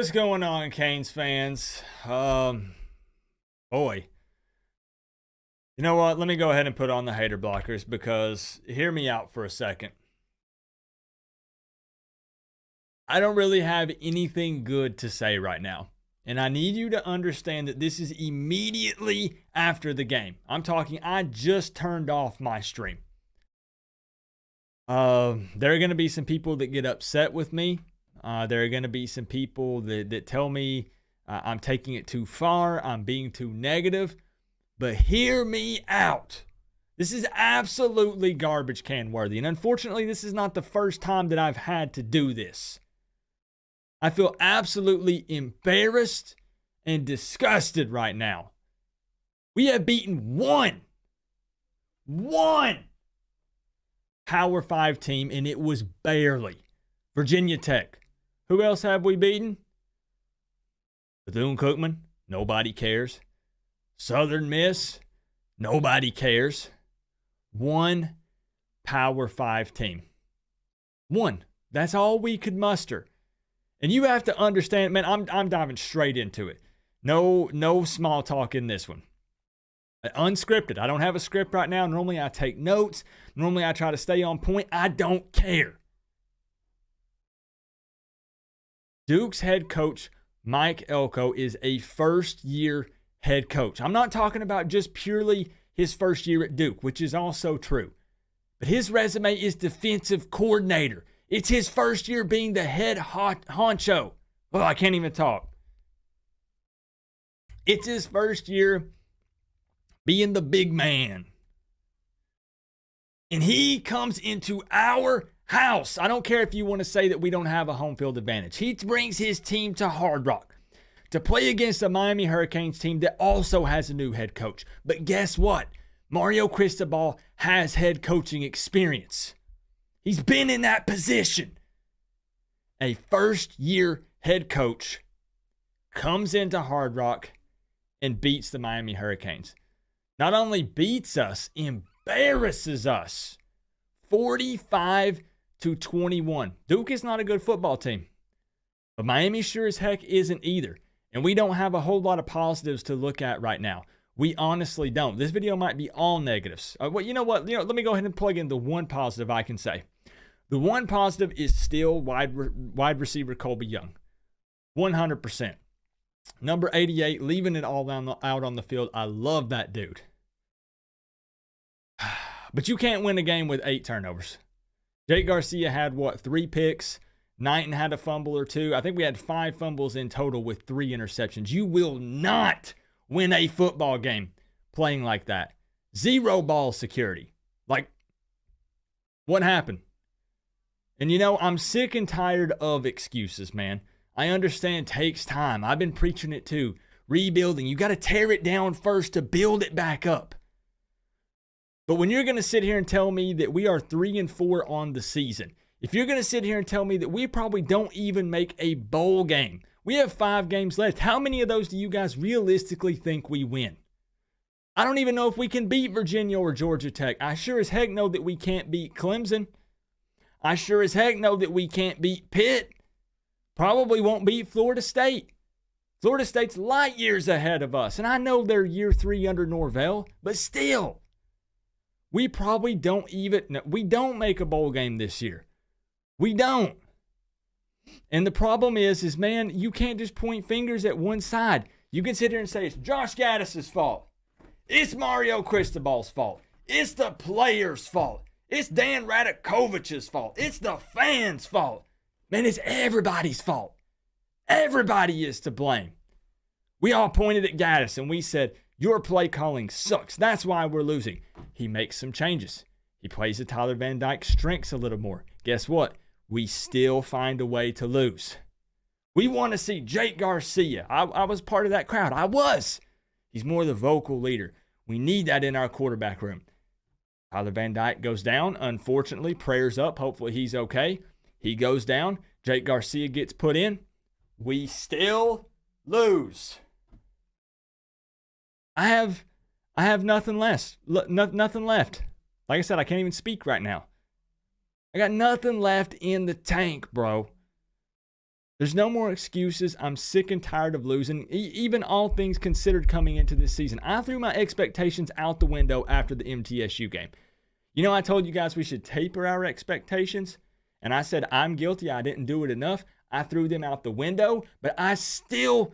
What's going on, Canes fans? Boy. You know what? Let me go ahead and put on the hater blockers because hear me out for a second. I don't really have anything good to say right now. And I need you to understand that this is immediately after the game. I'm talking, I just turned off my stream. There are going to be some people that get upset with me. There are going to be some people that tell me I'm taking it too far, I'm being too negative. But hear me out. This is absolutely garbage can worthy. And unfortunately, this is not the first time that I've had to do this. I feel absolutely embarrassed and disgusted right now. We have beaten one Power 5 team, and it was barely. Virginia Tech. Who else have we beaten? Bethune-Cookman. Nobody cares. Southern Miss. Nobody cares. One Power 5 team. One. That's all we could muster. And you have to understand, man, I'm diving straight into it. No small talk in this one. Unscripted. I don't have a script right now. Normally I take notes. Normally I try to stay on point. I don't care. Duke's head coach, Mike Elko, is a first-year head coach. I'm not talking about just purely his first year at Duke, which is also true. But his resume is defensive coordinator. It's his first year being the head honcho. Oh, I can't even talk. It's his first year being the big man. And he comes into our house. I don't care if you want to say that we don't have a home field advantage. He brings his team to Hard Rock to play against the Miami Hurricanes team that also has a new head coach. But guess what? Mario Cristobal has head coaching experience. He's been in that position. A first-year head coach comes into Hard Rock and beats the Miami Hurricanes. Not only beats us, embarrasses us. 45-21. Duke is not a good football team. But Miami sure as heck isn't either. And we don't have a whole lot of positives to look at right now. We honestly don't. This video might be all negatives. Well, you know what? Let me go ahead and plug in the one positive I can say. The one positive is still wide receiver Colby Young. 100%. Number 88, leaving it all out on the field. I love that dude. But you can't win a game with 8 turnovers. Jake Garcia had, 3 picks? Knighton had a fumble or 2. I think we had 5 fumbles in total with 3 interceptions. You will not win a football game playing like that. 0 ball security. What happened? And I'm sick and tired of excuses, man. I understand it takes time. I've been preaching it too. Rebuilding. You got to tear it down first to build it back up. But when you're going to sit here and tell me that we are 3-4 on the season, if you're going to sit here and tell me that we probably don't even make a bowl game, we have 5 games left. How many of those do you guys realistically think we win? I don't even know if we can beat Virginia or Georgia Tech. I sure as heck know that we can't beat Clemson. I sure as heck know that we can't beat Pitt. Probably won't beat Florida State. Florida State's light years ahead of us. And I know they're year 3 under Norvell, but still. We probably don't make a bowl game this year. We don't. And the problem is, man, you can't just point fingers at one side. You can sit here and say it's Josh Gaddis's fault. It's Mario Cristobal's fault. It's the players' fault. It's Dan Radakovich's fault. It's the fans' fault. Man, it's everybody's fault. Everybody is to blame. We all pointed at Gaddis and we said, your play calling sucks. That's why we're losing. He makes some changes. He plays to Tyler Van Dyke's strengths a little more. Guess what? We still find a way to lose. We want to see Jake Garcia. I was part of that crowd. I was. He's more the vocal leader. We need that in our quarterback room. Tyler Van Dyke goes down. Unfortunately, prayers up. Hopefully he's okay. He goes down. Jake Garcia gets put in. We still lose. I have nothing left. Nothing left. Like I said, I can't even speak right now. I got nothing left in the tank, bro. There's no more excuses. I'm sick and tired of losing. Even all things considered coming into this season, I threw my expectations out the window after the MTSU game. You know, I told you guys we should taper our expectations, and I said I'm guilty. I didn't do it enough. I threw them out the window, but I still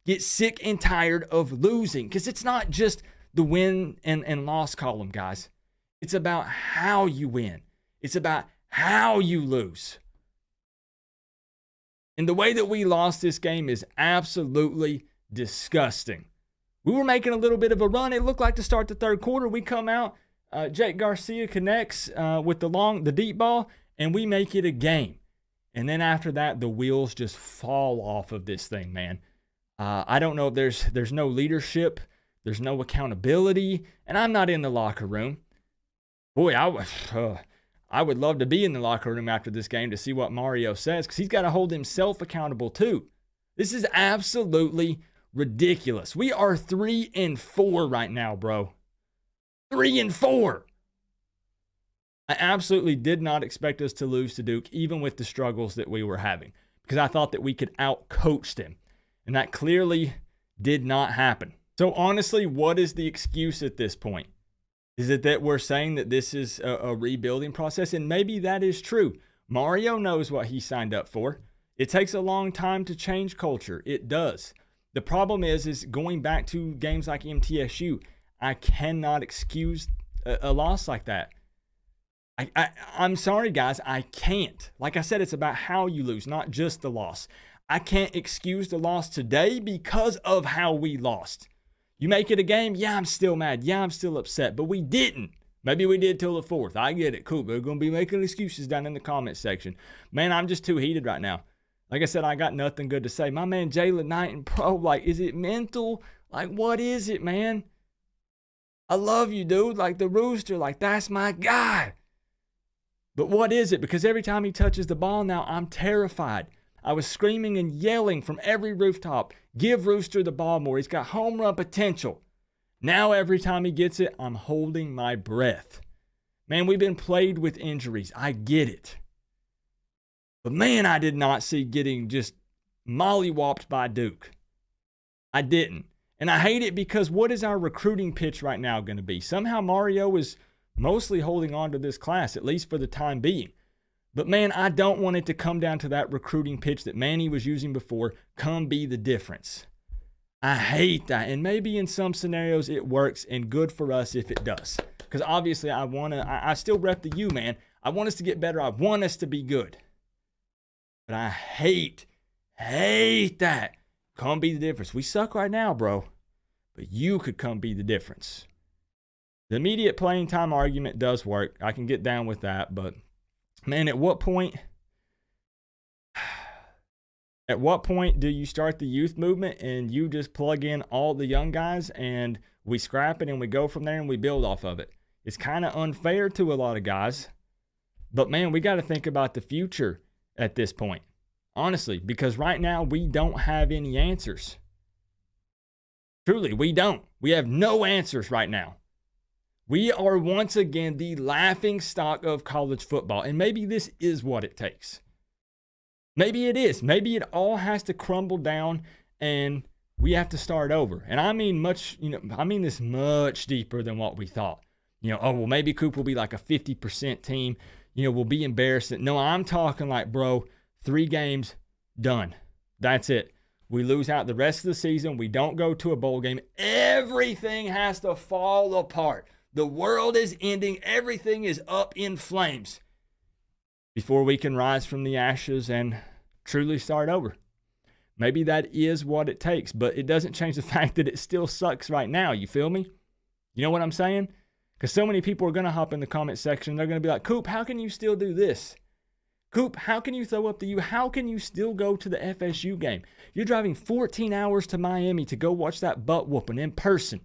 get sick and tired of losing because it's not just the win and loss column, guys. It's about how you win. It's about how you lose. And the way that we lost this game is absolutely disgusting. We were making a little bit of a run. It looked like to start the third quarter. We come out, Jake Garcia connects with the deep ball, and we make it a game. And then after that, the wheels just fall off of this thing, man. I don't know if there's no leadership. There's no accountability. And I'm not in the locker room. Boy, I would love to be in the locker room after this game to see what Mario says, because he's got to hold himself accountable too. This is absolutely ridiculous. We are 3-4 right now, bro. 3-4. I absolutely did not expect us to lose to Duke, even with the struggles that we were having, because I thought that we could out-coach them, and that clearly did not happen. So honestly, what is the excuse at this point? Is it that we're saying that this is a rebuilding process? And maybe that is true. Mario knows what he signed up for. It takes a long time to change culture. It does. The problem is going back to games like MTSU, I cannot excuse a loss like that. I'm sorry, guys. I can't. Like I said, it's about how you lose, not just the loss. I can't excuse the loss today because of how we lost. You make it a game, yeah, I'm still mad. Yeah, I'm still upset, but we didn't. Maybe we did till the fourth. I get it. Cool. We're going to be making excuses down in the comment section. Man, I'm just too heated right now. Like I said, I got nothing good to say. My man, Jalen Knighton, bro, like, is it mental? Like, what is it, man? I love you, dude. Like, the Rooster, like, that's my guy. But what is it? Because every time he touches the ball now, I'm terrified. I was screaming and yelling from every rooftop, give Rooster the ball more. He's got home run potential. Now every time he gets it, I'm holding my breath. Man, we've been plagued with injuries. I get it. But man, I did not see getting just mollywopped by Duke. I didn't. And I hate it because what is our recruiting pitch right now going to be? Somehow Mario is mostly holding on to this class, at least for the time being. But man, I don't want it to come down to that recruiting pitch that Manny was using before. Come be the difference. I hate that. And maybe in some scenarios it works, and good for us if it does. Because obviously I still rep the U, man. I want us to get better. I want us to be good. But I hate that. Come be the difference. We suck right now, bro. But you could come be the difference. The immediate playing time argument does work. I can get down with that, but man, at what point do you start the youth movement and you just plug in all the young guys and we scrap it and we go from there and we build off of it? It's kind of unfair to a lot of guys. But man, we got to think about the future at this point. Honestly, because right now we don't have any answers. Truly, we don't. We have no answers right now. We are once again the laughing stock of college football. And maybe this is what it takes. Maybe it is. Maybe it all has to crumble down and we have to start over. And I mean this much deeper than what we thought. Maybe Coop will be like a 50% team. We'll be embarrassed. No, I'm talking like, bro, 3 games, done. That's it. We lose out the rest of the season. We don't go to a bowl game. Everything has to fall apart. The world is ending. Everything is up in flames before we can rise from the ashes and truly start over. Maybe that is what it takes, but it doesn't change the fact that it still sucks right now. You feel me? You know what I'm saying? Because so many people are going to hop in the comment section. They're going to be like, Coop, how can you still do this? Coop, how can you throw up the U? How can you still go to the FSU game? You're driving 14 hours to Miami to go watch that butt whooping in person.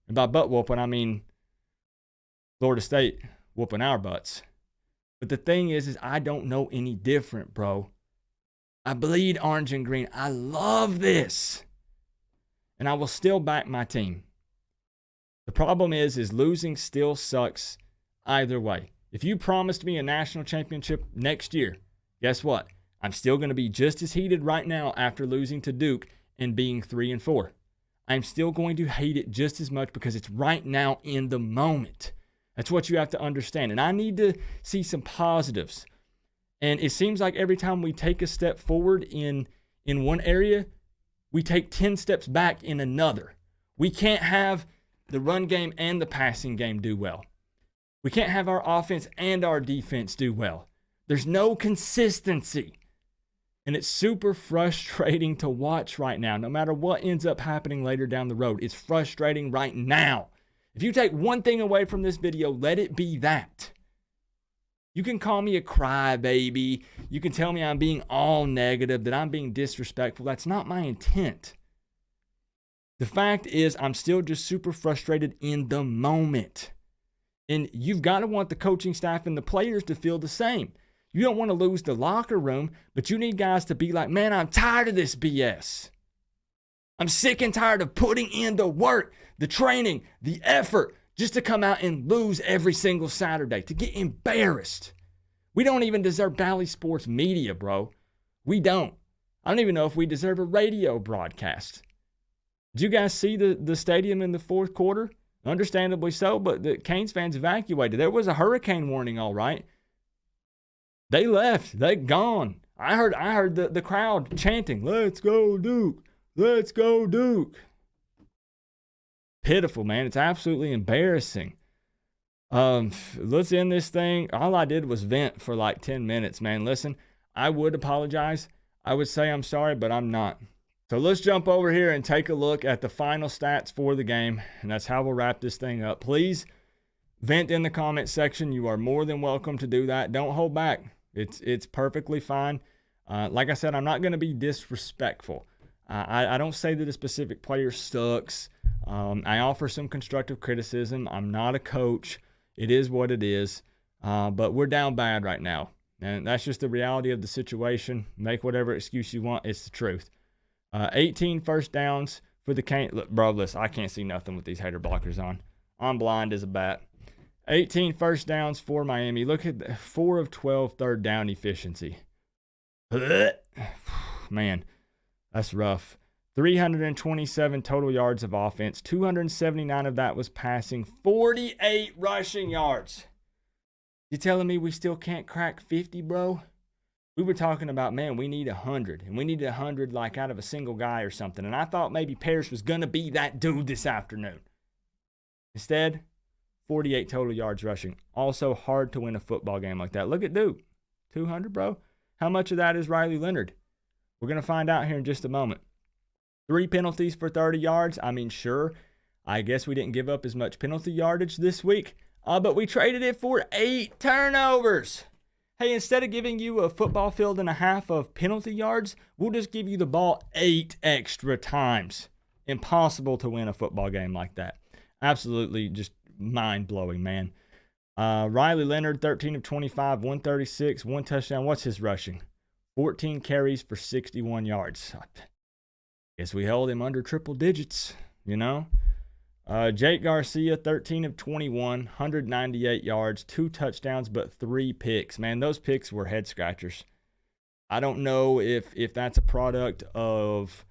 And by butt whooping, I mean Florida State whooping our butts. But the thing is I don't know any different, bro. I bleed orange and green. I love this. And I will still back my team. The problem is losing still sucks either way. If you promised me a national championship next year, guess what? I'm still going to be just as heated right now after losing to Duke and being 3-4. I'm still going to hate it just as much because it's right now in the moment. That's what you have to understand. And I need to see some positives. And it seems like every time we take a step forward in one area, we take 10 steps back in another. We can't have the run game and the passing game do well. We can't have our offense and our defense do well. There's no consistency. And it's super frustrating to watch right now. No matter what ends up happening later down the road, it's frustrating right now. If you take one thing away from this video, let it be that. You can call me a crybaby. You can tell me I'm being all negative, that I'm being disrespectful. That's not my intent. The fact is, I'm still just super frustrated in the moment. And you've got to want the coaching staff and the players to feel the same. You don't want to lose the locker room, but you need guys to be like, man, I'm tired of this BS. I'm sick and tired of putting in the work, the training, the effort, just to come out and lose every single Saturday, to get embarrassed. We don't even deserve Bally Sports media, bro. We don't. I don't even know if we deserve a radio broadcast. Did you guys see the stadium in the fourth quarter? Understandably so, but the Canes fans evacuated. There was a hurricane warning, all right. They left. They gone. I heard the crowd chanting, "Let's go Duke. Let's go Duke." Pitiful, man. It's absolutely embarrassing. Let's end this thing. All I did was vent for like 10 minutes, man. Listen, I would apologize. I would say I'm sorry, but I'm not. So let's jump over here and take a look at the final stats for the game, and that's how we'll wrap this thing up. Please vent in the comment section. You are more than welcome to do that. Don't hold back. It's perfectly fine. Like I said, I'm not going to be disrespectful. I don't say that a specific player sucks. I offer some constructive criticism. I'm not a coach. It is what it is. But we're down bad right now. And that's just the reality of the situation. Make whatever excuse you want. It's the truth. 18 first downs for the Canes. Look, bro, listen, I can't see nothing with these hater blockers on. I'm blind as a bat. 18 first downs for Miami. Look at 4 of 12 third down efficiency. Man, that's rough. 327 total yards of offense. 279 of that was passing. 48 rushing yards. You telling me we still can't crack 50, bro? We were talking about, man, we need 100. And we needed 100 like out of a single guy or something. And I thought maybe Parrish was going to be that dude this afternoon. Instead, 48 total yards rushing. Also hard to win a football game like that. Look at Duke. 200, bro. How much of that is Riley Leonard? We're going to find out here in just a moment. 3 penalties for 30 yards. I mean, sure, I guess we didn't give up as much penalty yardage this week. But we traded it for 8 turnovers. Hey, instead of giving you a football field and a half of penalty yards, we'll just give you the ball 8 extra times. Impossible to win a football game like that. Absolutely just mind-blowing, man. Riley Leonard, 13 of 25, 136, 1 touchdown. What's his rushing? 14 carries for 61 yards. Guess we held him under triple digits, you know. Jake Garcia, 13 of 21, 198 yards, 2 touchdowns, but 3 picks. Man, those picks were head scratchers. I don't know if that's a product of,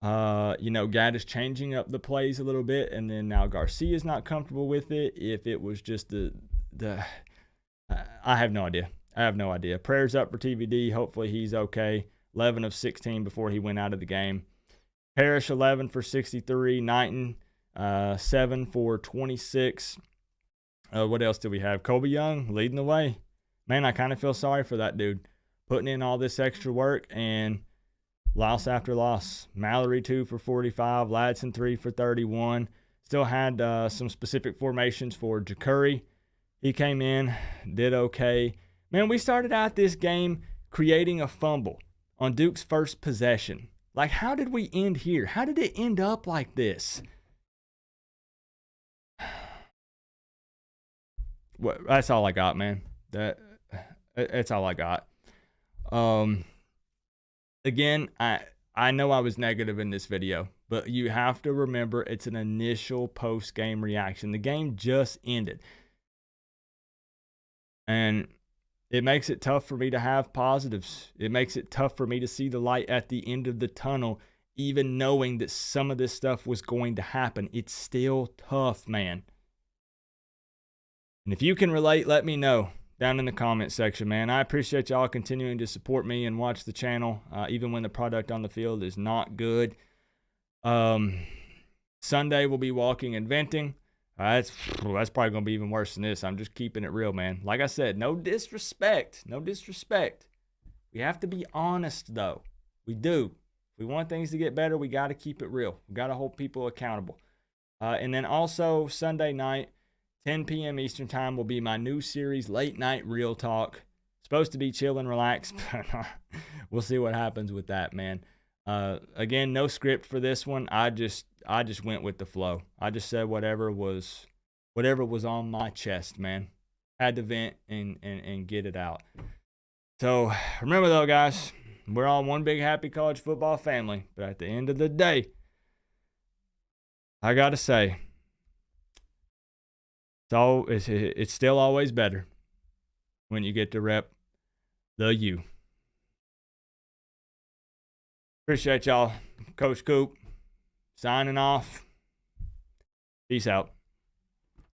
Gaddis changing up the plays a little bit, and then now Garcia's not comfortable with it. If it was just I have no idea. I have no idea. Prayers up for TVD. Hopefully he's okay. 11 of 16 before he went out of the game. Parrish, 11 for 63. Knighton, 7 for 26. What else do we have? Colby Young leading the way. Man, I kind of feel sorry for that dude. Putting in all this extra work and loss after loss. Mallory, 2 for 45. Ladson, 3 for 31. Still had some specific formations for Jacurry. He came in, did okay. Man, we started out this game creating a fumble on Duke's first possession. Like, how did we end here? How did it end up like this? Well, that's all I got, man. That's all I got. Again, I know I was negative in this video, but you have to remember it's an initial post-game reaction. The game just ended. And It makes it tough for me to have positives. It makes it tough for me to see the light at the end of the tunnel, even knowing that some of this stuff was going to happen. It's still tough, man. And if you can relate, let me know down in the comment section, man. I appreciate y'all continuing to support me and watch the channel, even when the product on the field is not good. Sunday we'll be walking and venting. That's probably going to be even worse than this. I'm just keeping it real, man. Like I said, no disrespect. No disrespect. We have to be honest, though. We do. If we want things to get better, we got to keep it real. We got to hold people accountable. And then also Sunday night, 10 p.m. Eastern time will be my new series, Late Night Real Talk. Supposed to be chill and relax, but we'll see what happens with that, man. Again, no script for this one. I just went with the flow. I just said whatever was on my chest, man. Had to vent and get it out. So remember though, guys, we're all one big happy college football family. But at the end of the day, I gotta say, it's still always better when you get to rep the U. Appreciate y'all. Coach Coop signing off. Peace out.